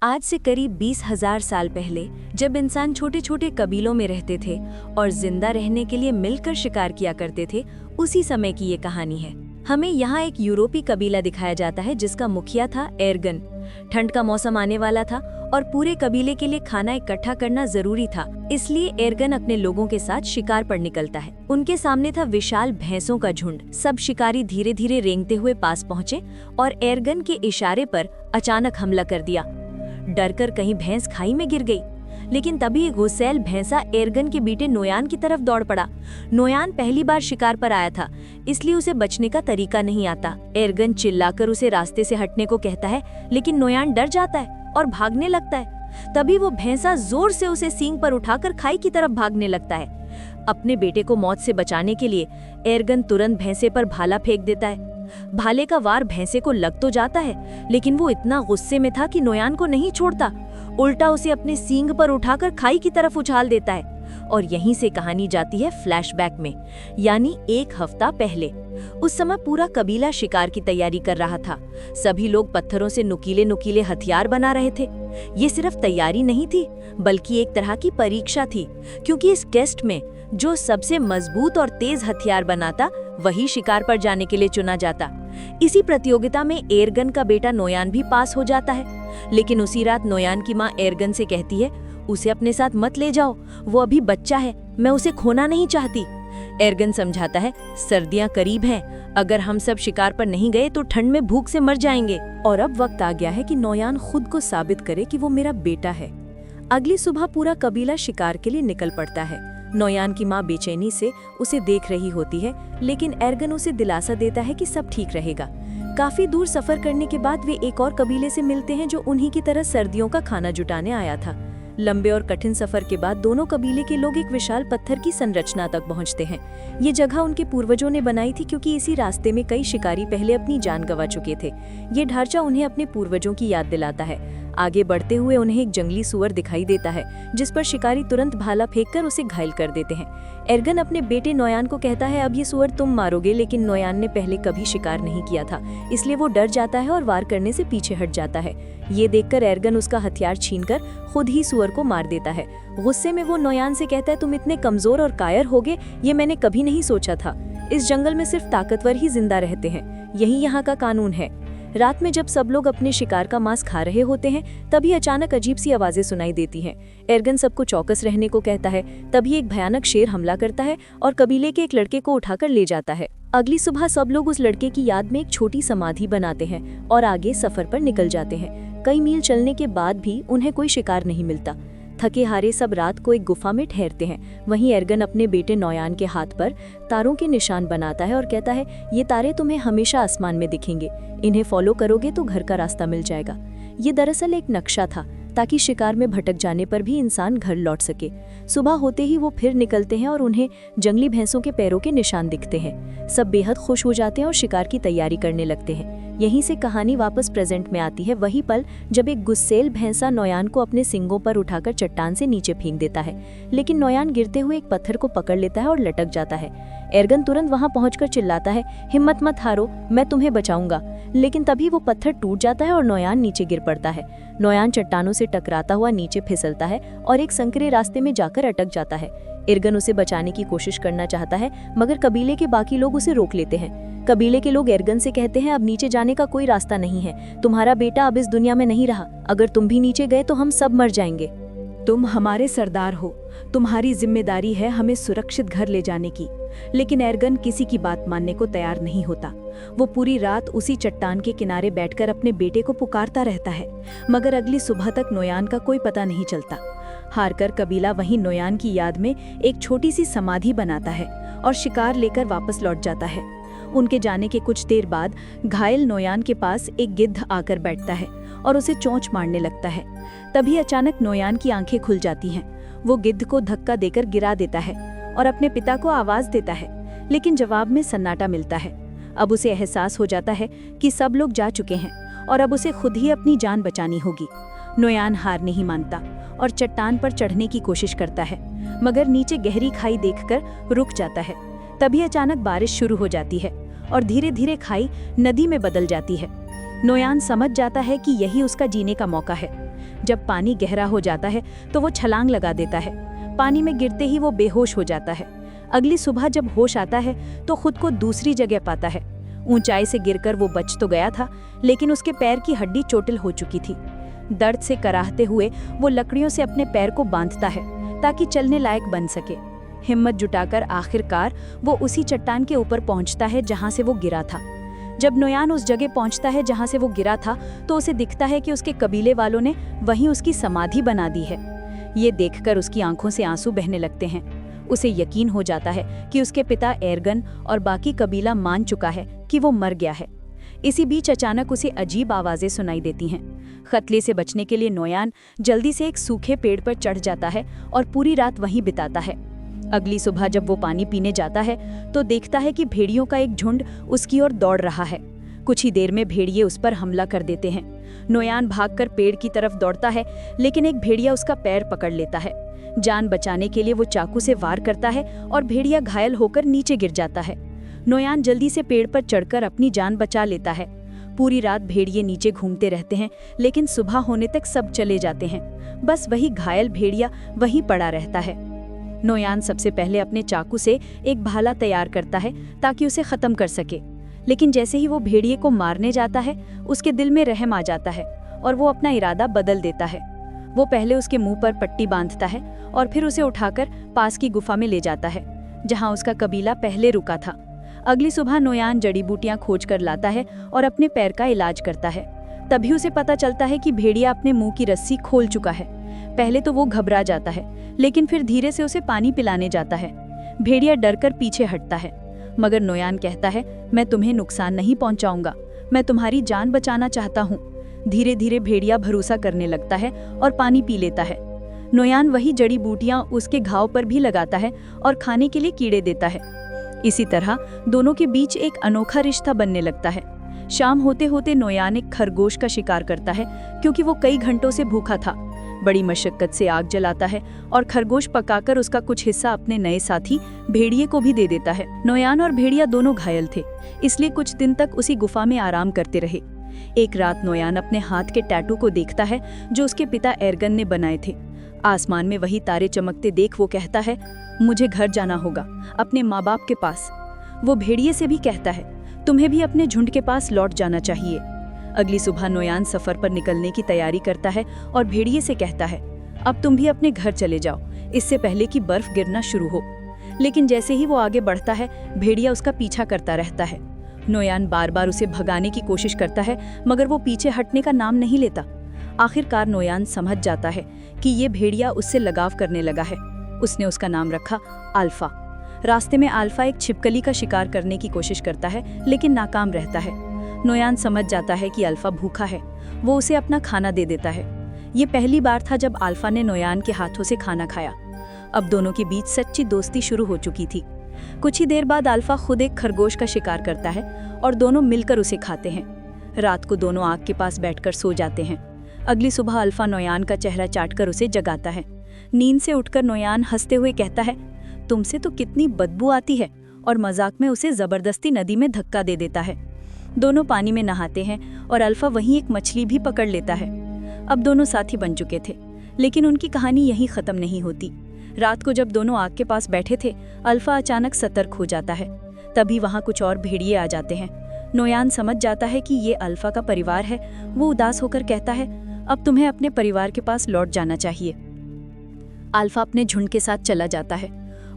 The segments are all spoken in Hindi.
आज से करीब 20,000 साल पहले जब इंसान छोटे छोटे कबीलों में रहते थे और जिंदा रहने के लिए मिलकर शिकार किया करते थे, उसी समय की ये कहानी है। हमें यहाँ एक यूरोपी कबीला दिखाया जाता है जिसका मुखिया था एर्गन। ठंड का मौसम आने वाला था और पूरे कबीले के लिए खाना इकट्ठा करना जरूरी था, इसलिए एर्गन अपने लोगों के साथ शिकार पर निकलता है। उनके सामने था विशाल भैंसों का झुंड। सब शिकारी धीरे धीरे रेंगते हुए पास पहुंचे और एर्गन के इशारे पर अचानक हमला कर दिया। डरकर कहीं भैंस खाई में गिर गई, लेकिन तभी गुस्सैल भैंसा एर्गन के बेटे नोयान की तरफ दौड़ पड़ा। नोयान पहली बार शिकार पर आया था, इसलिए उसे बचने का तरीका नहीं आता। एर्गन चिल्लाकर उसे रास्ते से हटने को कहता है, लेकिन नोयान डर जाता है और भागने लगता है। तभी वो भैंसा जोर से उसे सींग पर उठाकर खाई की तरफ भागने लगता है। अपने बेटे को मौत से बचाने के लिए एर्गन तुरंत भैंसे पर भाला फेंक देता है। भाले का वार भैंसे को लग तो जाता है, लेकिन वो इतना गुस्से में था कि नोयान को नहीं छोड़ता। उल्टा उसे अपने सींग पर उठाकर खाई की तरफ उछाल देता है। और यहीं से कहानी जाती है फ्लैशबैक में, यानी 1 हफ्ता पहले। उस समय पूरा कबीला शिकार की तैयारी कर रहा था। सभी लोग पत्थरों से नुकीले नुकीले हथियार बना रहे थे। ये सिर्फ तैयारी नहीं थी, बल्कि एक तरह की परीक्षा थी, क्योंकि इस टेस्ट में जो सबसे मजबूत और तेज हथियार बनाता वही शिकार पर जाने के लिए चुना जाता। इसी प्रतियोगिता में एर्गन का बेटा नोयान भी पास हो जाता है, लेकिन उसी रात नोयान की माँ एर्गन से कहती है, उसे अपने साथ मत ले जाओ, वो अभी बच्चा है, मैं उसे खोना नहीं चाहती। एर्गन समझाता है, सर्दियां करीब हैं, अगर हम सब शिकार पर नहीं गए तो ठंड में भूख से मर जाएंगे। और अब वक्त आ गया है कि नोयान खुद को साबित करे कि वो मेरा बेटा है। अगली सुबह पूरा कबीला शिकार के लिए निकल पड़ता है। नोयान की माँ बेचैनी से उसे देख रही होती है, लेकिन एर्गन उसे दिलासा देता है कि सब ठीक रहेगा। काफी दूर सफर करने के बाद वे एक और कबीले से मिलते हैं जो उन्हीं की तरह सर्दियों का खाना जुटाने आया था। लंबे और कठिन सफर के बाद दोनों कबीले के लोग एक विशाल पत्थर की संरचना तक पहुंचते हैं। ये जगह उनके पूर्वजों ने बनाई थी, क्योंकि इसी रास्ते में कई शिकारी पहले अपनी जान गंवा चुके थे। ये ढांचा उन्हें अपने पूर्वजों की याद दिलाता है। आगे बढ़ते हुए उन्हें एक जंगली सुअर दिखाई देता है, जिस पर शिकारी तुरंत भाला फेंककर उसे घायल कर देते हैं। एर्गन अपने बेटे नोयान को कहता है, अब ये सुअर तुम मारोगे, लेकिन नोयान ने पहले कभी शिकार नहीं किया था, इसलिए वो डर जाता है और वार करने से पीछे हट जाता है। ये देखकर एर्गन उसका हथियार छीनकर खुद ही सुअर को मार देता है। गुस्से में वो नोयान से कहता है, तुम इतने कमजोर और कायर होगे, ये मैंने कभी नहीं सोचा था। इस जंगल में सिर्फ ताकतवर ही जिंदा रहते हैं, यही यहाँ का कानून है। रात में जब सब लोग अपने शिकार का मांस खा रहे होते हैं, तभी अचानक अजीब सी आवाजें सुनाई देती हैं। एर्गन सबको चौकस रहने को कहता है। तभी एक भयानक शेर हमला करता है और कबीले के एक लड़के को उठाकर ले जाता है। अगली सुबह सब लोग उस लड़के की याद में एक छोटी समाधि बनाते हैं और आगे सफर पर निकल जाते हैं। कई मील चलने के बाद भी उन्हें कोई शिकार नहीं मिलता। थके हारे सब रात को एक गुफा में ठहरते हैं। वहीं एर्गन अपने बेटे नोयान के हाथ पर तारों के निशान बनाता है और कहता है, ये तारे तुम्हें हमेशा आसमान में दिखेंगे, इन्हें फॉलो करोगे तो घर का रास्ता मिल जाएगा। ये दरअसल एक नक्शा था, ताकि शिकार में भटक जाने पर भी इंसान घर लौट सके। सुबह होते ही वो फिर निकलते हैं और उन्हें जंगली भैंसों के पैरों के निशान दिखते हैं। सब बेहद खुश हो जाते हैं और शिकार की तैयारी करने लगते हैं। यहीं से कहानी वापस प्रेजेंट में आती है, वही पल जब एक गुस्सेल भैंसा नोयान को अपने सींगों पर उठाकर चट्टान से नीचे फेंक देता है, लेकिन नोयान गिरते हुए एक पत्थर को पकड़ लेता है और लटक जाता है। एर्गन तुरंत वहां पहुंचकर चिल्लाता है, हिम्मत मत हारो, मैं तुम्हें बचाऊंगा। लेकिन तभी वो पत्थर टूट जाता है और नोयान नीचे गिर पड़ता है। नोयान चट्टानों से टकराता हुआ नीचे फिसलता है और एक संकरे रास्ते में जाकर अटक जाता है। एर्गन उसे बचाने की कोशिश करना चाहता है, मगर कबीले के बाकी लोग उसे रोक लेते हैं। कबीले के लोग एर्गन से कहते हैं, अब नीचे जाने का कोई रास्ता नहीं है, तुम्हारा बेटा अब इस दुनिया में नहीं रहा, अगर तुम भी नीचे गए तो हम सब मर जाएंगे। तुम हमारे सरदार हो, तुम्हारी जिम्मेदारी है हमें सुरक्षित घर ले जाने की। लेकिन एर्गन किसी की बात मानने को तैयार नहीं होता। वो पूरी रात उसी चट्टान के किनारे बैठकर अपने बेटे को पुकारता रहता है, मगर अगली सुबह तक नोयान का कोई पता नहीं चलता। हारकर कबीला वहीं नोयान की याद में एक छोटी सी समाधि बनाता है और शिकार लेकर वापस लौट जाता है। उनके जाने के कुछ देर बाद घायल नोयान के पास एक गिद्ध आकर बैठता है और उसे चोंच मारने लगता है। तभी अचानक नोयान की आंखें खुल जाती हैं। वो गिद्ध को धक्का देकर गिरा देता है और अपने पिता को आवाज देता है, लेकिन जवाब में सन्नाटा मिलता है। अब उसे एहसास हो जाता है कि सब लोग जा चुके हैं और अब उसे खुद ही अपनी जान बचानी होगी। नोयान हार नहीं मानता और चट्टान पर चढ़ने की कोशिश करता है, मगर नीचे गहरी खाई देखकर रुक जाता है। तभी अचानक बारिश शुरू हो जाती है और धीरे धीरे खाई नदी में बदल जाती है। नोयान समझ जाता है कि यही उसका जीने का मौका है। जब पानी गहरा हो जाता है तो वो छलांग लगा देता है। पानी में गिरते ही वो बेहोश हो जाता है। अगली सुबह जब होश आता है तो खुद को दूसरी जगह पाता है। ऊंचाई से गिरकर वो बच तो गया था, लेकिन उसके पैर की हड्डी चोटिल हो चुकी थी। दर्द से कराहते हुए वो लकड़ियों से अपने पैर को बांधता है ताकि चलने लायक बन सके। हिम्मत जुटाकर आखिरकार वो उसी चट्टान के ऊपर पहुंचता है जहां से वो गिरा था। जब नोयान उस जगह पहुंचता है जहां से वो गिरा था तो उसे दिखता है कि उसके कबीले वालों ने वहीं उसकी समाधि बना दी है। ये देखकर उसकी आंखों से आंसू बहने लगते हैं। उसे यकीन हो जाता है कि उसके पिता एरगन और बाकी कबीला मान चुका है कि वो मर गया है। इसी बीच अचानक उसे अजीब आवाजें सुनाई देती हैं। खतरे से बचने के लिए नोयान जल्दी से एक सूखे पेड़ पर चढ़ जाता है और पूरी रात वहीं बिताता है। अगली सुबह जब वो पानी पीने जाता है तो देखता है कि भेड़ियों का एक झुंड उसकी ओर दौड़ रहा है। कुछ ही देर में भेड़िए उस पर हमला कर देते हैं। नोयान भागकर पेड़ की तरफ दौड़ता है, लेकिन एक भेड़िया उसका पैर पकड़ लेता है। जान बचाने के लिए वो चाकू से वार करता है और भेड़िया घायल होकर नीचे गिर जाता है। नोयान जल्दी से पेड़ पर चढ़कर अपनी जान बचा लेता है। पूरी रात भेड़िए नीचे घूमते रहते हैं, लेकिन सुबह होने तक सब चले जाते हैं। बस वही घायल भेड़िया वहीं पड़ा रहता है। नोयान सबसे पहले अपने चाकू से एक भाला तैयार करता है ताकि उसे खत्म कर सके, लेकिन जैसे ही वो भेड़िए को मारने जाता है उसके दिल में रहम आ जाता है और वो अपना इरादा बदल देता है। वो पहले उसके मुंह पर पट्टी बांधता है और फिर उसे उठाकर पास की गुफा में ले जाता है जहां उसका कबीला पहले रुका था। अगली सुबह नोयान जड़ी बूटियां खोज कर लाता है और अपने पैर का इलाज करता है। तभी उसे पता चलता है कि भेड़िया अपने मुंह की रस्सी खोल चुका है। पहले तो वो घबरा जाता है, लेकिन फिर धीरे से उसे पानी पिलाने जाता है। भेड़िया डरकर पीछे हटता है, मगर नोयान कहता है, मैं तुम्हें नुकसान नहीं पहुंचाऊंगा, मैं तुम्हारी जान बचाना चाहता हूँ। धीरे धीरे भेड़िया भरोसा करने लगता है और पानी पी लेता है। नोयान वही जड़ी बूटियां उसके घाव पर भी लगाता है और खाने के लिए कीड़े देता है। इसी तरह दोनों के बीच एक अनोखा रिश्ता बनने लगता है। शाम होते होते नोयान एक खरगोश का शिकार करता है, क्योंकि वो कई घंटों से भूखा था। बड़ी मशक्कत से आग जलाता है और खरगोश पकाकर उसका कुछ हिस्सा अपने नए साथी भेड़िए को भी दे देता है। नोयान और भेड़िया दोनों घायल थे, इसलिए कुछ दिन तक उसी गुफा में आराम करते रहे। एक रात नोयान अपने हाथ के टैटू को देखता है जो उसके पिता एरगन ने बनाए थे। आसमान में वही तारे चमकते देख वो कहता है, मुझे घर जाना होगा, अपने माँ बाप के पास। वो भेड़िए से भी कहता है, तुम्हें भी अपने झुंड के पास लौट जाना चाहिए। अगली सुबह नोयान सफर पर निकलने की तैयारी करता है और भेड़िए से कहता है, अब तुम भी अपने घर चले जाओ, इससे पहले कि बर्फ गिरना शुरू हो। लेकिन जैसे ही वो आगे बढ़ता है, भेड़िया उसका पीछा करता रहता है। नोयान बार बार उसे भगाने की कोशिश करता है, मगर वो पीछे हटने का नाम नहीं लेता। आखिरकार नोयान समझ जाता है कि ये भेड़िया उससे लगाव करने लगा है। उसने उसका नाम रखा अल्फा। रास्ते में अल्फा एक छिपकली का शिकार करने की कोशिश करता है, लेकिन नाकाम रहता है। नोयान समझ जाता है कि अल्फा भूखा है। वो उसे अपना खाना दे देता है। ये पहली बार था जब अल्फा ने नोयान के हाथों से खाना खाया। अब दोनों के बीच सच्ची दोस्ती शुरू हो चुकी थी। कुछ ही देर बाद अल्फा खुद एक खरगोश का शिकार करता है और दोनों मिलकर उसे खाते हैं। रात को दोनों आग के पास बैठकर सो जाते हैं। अगली सुबह अल्फा नोयान का चेहरा चाटकर उसे जगाता है। नींद से उठकर नोयान हंसते हुए कहता है, तुमसे तो कितनी बदबू आती है, और मजाक में उसे जबरदस्ती नदी में धक्का दे देता है। दोनों पानी में नहाते हैं और अल्फा वहीं एक मछली भी पकड़ लेता है। अब दोनों साथी बन चुके थे, लेकिन उनकी कहानी यहीं खत्म नहीं होती। रात को जब दोनों आग के पास बैठे थे, अल्फा अचानक सतर्क हो जाता है। तभी वहां कुछ और भेड़िए आ जाते हैं। नोयान समझ जाता है कि ये अल्फा का परिवार है। वो उदास होकर कहता है, अब तुम्हें अपने परिवार के पास लौट जाना चाहिए। अल्फा अपने झुंड के साथ चला जाता है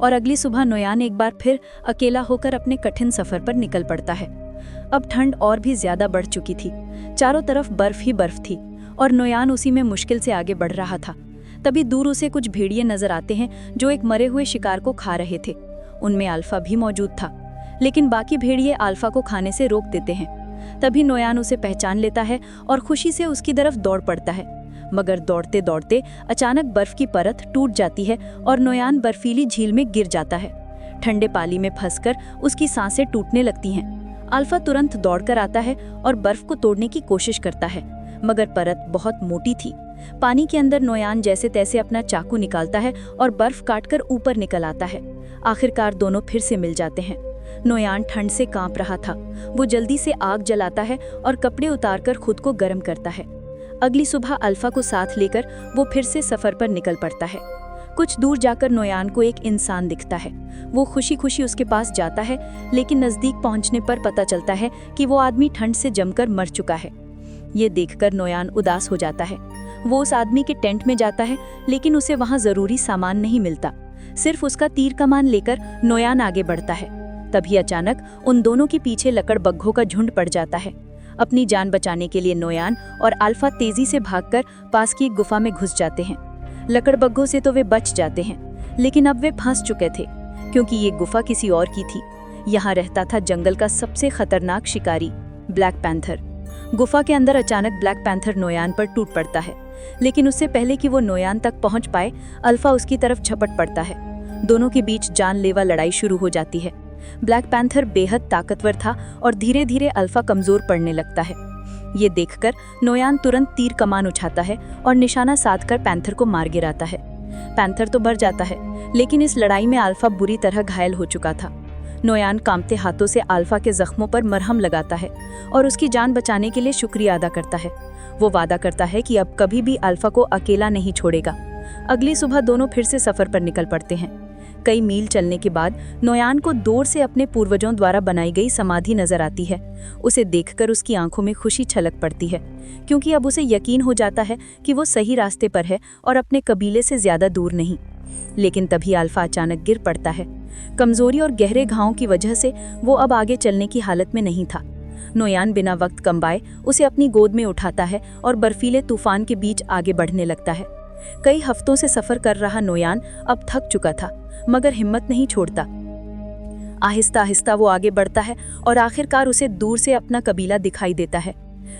और अगली सुबह नोयान एक बार फिर अकेला होकर अपने कठिन सफर पर निकल पड़ता है। अब ठंड और भी ज्यादा बढ़ चुकी थी। चारों तरफ बर्फ ही बर्फ थी और नोयान उसी में मुश्किल से आगे बढ़ रहा था। तभी दूर उसे कुछ भेड़िए नजर आते हैं जो एक मरे हुए शिकार को खा रहे थे। उनमें अल्फा भी मौजूद था, लेकिन बाकी भेड़िए अल्फा को खाने से रोक देते हैं। तभी नोयान उसे पहचान लेता है और खुशी से उसकी तरफ दौड़ पड़ता है। मगर दौड़ते दौड़ते अचानक बर्फ की परत टूट जाती है और नोयान बर्फीली झील में गिर जाता है। ठंडे पानी में फंसकर उसकी सांसें टूटने लगती हैं। अल्फा तुरंत दौड़कर आता है और बर्फ को तोड़ने की कोशिश करता है, मगर परत बहुत मोटी थी। पानी के अंदर नोयान जैसे तैसे अपना चाकू निकालता है और बर्फ काटकर ऊपर निकल आता है। आखिरकार दोनों फिर से मिल जाते हैं। नोयान ठंड से कांप रहा था। वो जल्दी से आग जलाता है और कपड़े उतारकर खुद को गर्म करता है। अगली सुबह अल्फा को साथ लेकर वो फिर से सफर पर निकल पड़ता है। कुछ दूर जाकर नोयान को एक इंसान दिखता है। वो खुशी खुशी उसके पास जाता है, लेकिन नजदीक पहुंचने पर पता चलता है कि वो आदमी ठंड से जमकर मर चुका है। ये देखकर नोयान उदास हो जाता है। वो उस आदमी के टेंट में जाता है, लेकिन उसे वहां जरूरी सामान नहीं मिलता। सिर्फ उसका तीर कमान लेकर नोयान आगे बढ़ता है। तभी अचानक उन दोनों के पीछे लकड़बग्घों का झुंड पड़ जाता है। अपनी जान बचाने के लिए नोयान और अल्फा तेजी से भागकर पास की एक गुफा में घुस जाते हैं। लकड़बग्घों से तो वे बच जाते हैं, लेकिन अब वे फंस चुके थे, क्योंकि ये गुफा किसी और की थी। यहाँ रहता था जंगल का सबसे खतरनाक शिकारी, ब्लैक पैंथर। गुफा के अंदर अचानक ब्लैक पैंथर नोयान पर टूट पड़ता है, लेकिन उससे पहले कि वो नोयान तक पहुंच पाए, अल्फा उसकी तरफ झपट पड़ता है। दोनों के बीच जानलेवा लड़ाई शुरू हो जाती है। ब्लैक पैंथर बेहद ताकतवर था और धीरे धीरे अल्फा कमजोर पड़ने लगता है। ये देखकर नोयान तुरंत तीर कमान उठाता है और निशाना साधकर पैंथर को मार गिराता है। पैंथर तो मर जाता है, लेकिन इस लड़ाई में अल्फा बुरी तरह घायल हो चुका था। नोयान कांपते हाथों से अल्फा के जख्मों पर मरहम लगाता है और उसकी जान बचाने के लिए शुक्रिया अदा करता है। वो वादा करता है कि अब कभी भी अल्फा को अकेला नहीं छोड़ेगा। अगली सुबह दोनों फिर से सफर पर निकल पड़ते हैं। कई मील चलने के बाद नोयान को दूर से अपने पूर्वजों द्वारा बनाई गई समाधि नजर आती है। उसे देखकर उसकी आंखों में खुशी छलक पड़ती है, क्योंकि अब उसे यकीन हो जाता है कि वो सही रास्ते पर है और अपने कबीले से ज्यादा दूर नहीं। लेकिन तभी अल्फा अचानक गिर पड़ता है। कमजोरी और गहरे घावों की वजह से वो अब आगे चलने की हालत में नहीं था। नोयान बिना वक्त कमाए उसे अपनी गोद में उठाता है और बर्फीले तूफान के बीच आगे बढ़ने लगता है। कई हफ्तों से सफर कर रहा नोयान अब थक चुका था, मगर हिम्मत नहीं छोड़ता। आहिस्ता आहिस्ता वो आगे बढ़ता है और आखिरकार उसे दूर से अपना कबीला दिखाई देता है।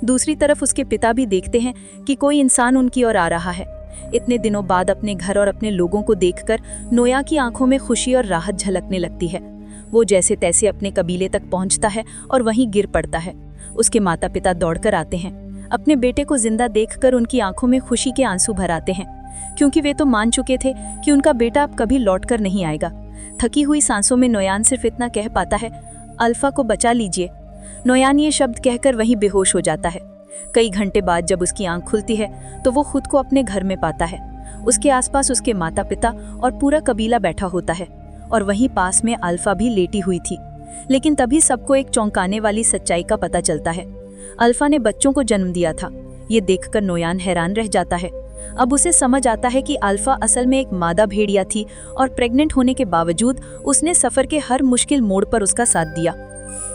दूसरी तरफ उसके पिता भी देखते हैं कि कोई इंसान उनकी ओर आ रहा है। इतने दिनों बाद अपने घर और अपने लोगों को देखकर नोया की आंखों में खुशी और राहत झलकने लगती है। वो जैसे तैसे अपने कबीले तक पहुंचता है और वहीं गिर पड़ता है। उसके माता पिता दौड़कर आते हैं। अपने बेटे को जिंदा देखकर उनकी आंखों में खुशी के आंसू भर आते हैं, क्योंकि वे तो मान चुके थे कि उनका बेटा अब कभी लौटकर नहीं आएगा। थकी हुई सांसों में नोयान सिर्फ इतना कह पाता है, अल्फा को बचा लीजिए। नोयान ये शब्द कहकर वहीं बेहोश हो जाता है। कई घंटे बाद जब उसकी आंख खुलती है तो वो खुद को अपने घर में पाता है। उसके आसपास उसके माता पिता और पूरा कबीला बैठा होता है, और वहीं पास में अल्फा भी लेटी हुई थी। लेकिन तभी सबको एक चौंकाने वाली सच्चाई का पता चलता है। अल्फा ने बच्चों को जन्म दिया था। ये देखकर नोयान हैरान रह जाता है। अब उसे समझ आता है कि अल्फा असल में एक मादा भेड़िया थी और प्रेग्नेंट होने के बावजूद उसने सफर के हर मुश्किल मोड़ पर उसका साथ दिया।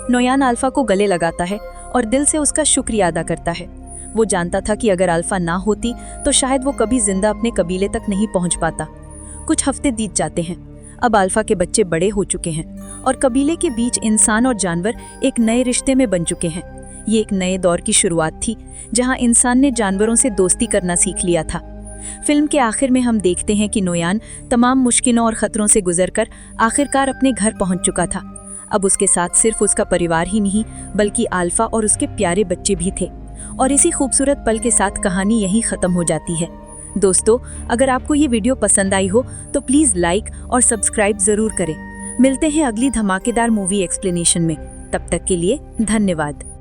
नोयान अल्फा को गले लगाता है और दिल से उसका शुक्रिया अदा करता है। वो जानता था कि अगर अल्फा ना होती तो शायद वो कभी जिंदा अपने कबीले तक नहीं पहुंच पाता। कुछ हफ्ते बीत जाते हैं। अब अल्फा के बच्चे बड़े हो चुके हैं और कबीले के बीच इंसान और जानवर एक नए रिश्ते में बन चुके हैं। ये एक नए दौर की शुरुआत थी, जहां इंसान ने जानवरों से दोस्ती करना सीख लिया था। फिल्म के आखिर में हम देखते हैं कि नोयान तमाम मुश्किलों और खतरों से गुजरकर आखिरकार अपने घर पहुंच चुका था। अब उसके साथ सिर्फ उसका परिवार ही नहीं, बल्कि अल्फा और उसके प्यारे बच्चे भी थे। और इसी खूबसूरत पल के साथ कहानी यहीं खत्म हो जाती है। दोस्तों, अगर आपको ये वीडियो पसंद आई हो तो प्लीज़ लाइक और सब्सक्राइब ज़रूर करें। मिलते हैं अगली धमाकेदार मूवी एक्सप्लेनेशन में। तब तक के लिए धन्यवाद।